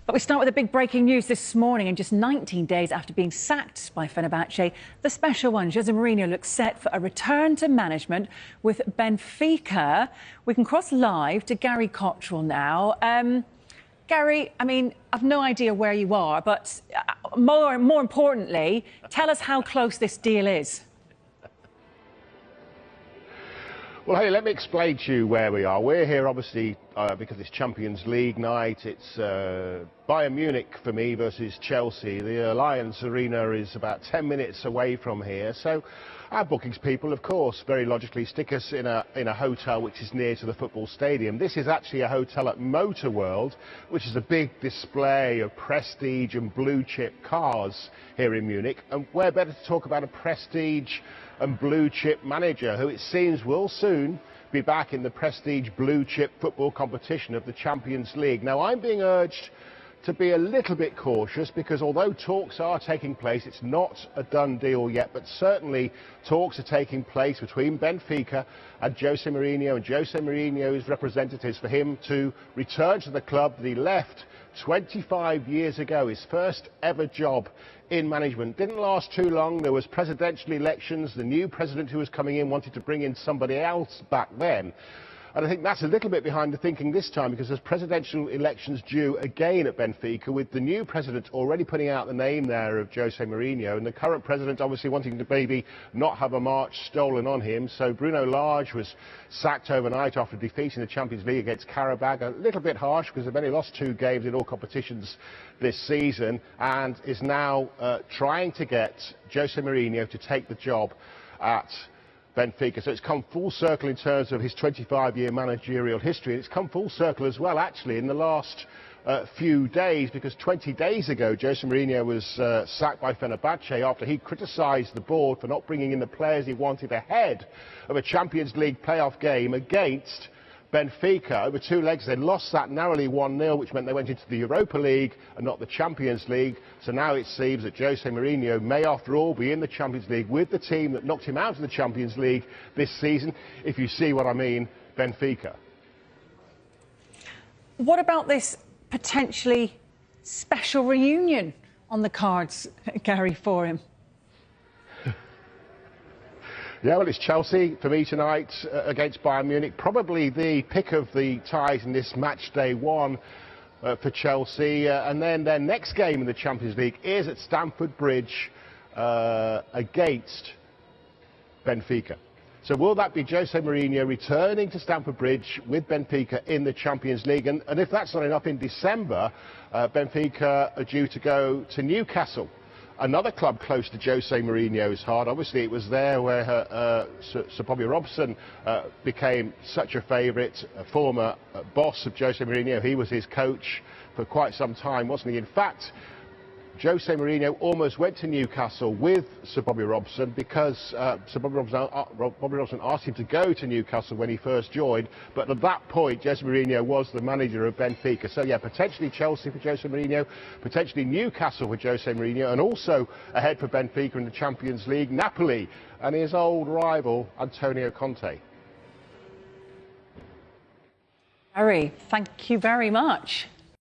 But we start with the big breaking news this morning. In just 19 days after being sacked by Fenerbahce, the special one, Jose Mourinho, looks set for a return to management with Benfica. We can cross live to Gary Cottrell now. Gary, I mean, I've no idea where you are, but more importantly, tell us how close this deal is. Well, hey, let me explain to you where we are. We're here, obviously, because it's Champions League night. It's Bayern Munich for me versus Chelsea. The Allianz Arena is about 10 minutes away from here. So our bookings people, of course, very logically stick us in a hotel which is near to the football stadium. This is actually a hotel at Motor World, which is a big display of prestige and blue-chip cars here in Munich. And where better to talk about a prestige and blue-chip manager who it seems will soon be back in the prestige blue-chip football competition of the Champions League. Now, I'm being urged to be a little bit cautious because although talks are taking place, it's not a done deal yet, but certainly talks are taking place between Benfica and Jose Mourinho and Jose Mourinho's representatives for him to return to the club that he left 25 years ago, his first ever job in management. Didn't last too long. There was presidential elections. The new president who was coming in wanted to bring in somebody else back then. And I think that's a little bit behind the thinking this time because there's presidential elections due again at Benfica with the new president already putting out the name there of Jose Mourinho and the current president obviously wanting to maybe not have a march stolen on him. So Bruno Lage was sacked overnight after defeating the Champions League against Qarabag. A little bit harsh because they've only lost 2 games in all competitions this season and is now trying to get Jose Mourinho to take the job at Benfica. So it's come full circle in terms of his 25-year managerial history. And it's come full circle as well, actually, in the last few days, because 20 days ago, Jose Mourinho was sacked by Fenerbahce after he criticised the board for not bringing in the players he wanted ahead of a Champions League playoff game against Benfica. Over 2 legs, they lost that narrowly 1-0, which meant they went into the Europa League and not the Champions League. So now it seems that Jose Mourinho may, after all, be in the Champions League with the team that knocked him out of the Champions League this season, if you see what I mean, Benfica. What about this potentially special reunion on the cards, Gary, for him? Yeah, well, it's Chelsea for me tonight against Bayern Munich. Probably the pick of the ties in this match day 1 for Chelsea. And then their next game in the Champions League is at Stamford Bridge against Benfica. So will that be Jose Mourinho returning to Stamford Bridge with Benfica in the Champions League? And if that's not enough, in December, Benfica are due to go to Newcastle. Another club close to Jose Mourinho's heart. Obviously, it was there where Sir Bobby Robson became such a favourite, a former boss of Jose Mourinho. He was his coach for quite some time, wasn't he? In fact, Jose Mourinho almost went to Newcastle with Sir Bobby Robson because Sir Bobby Robson asked him to go to Newcastle when he first joined, but at that point Jose Mourinho was the manager of Benfica. So yeah, potentially Chelsea for Jose Mourinho, potentially Newcastle for Jose Mourinho, and also ahead for Benfica in the Champions League, Napoli and his old rival Antonio Conte. Gary, thank you very much.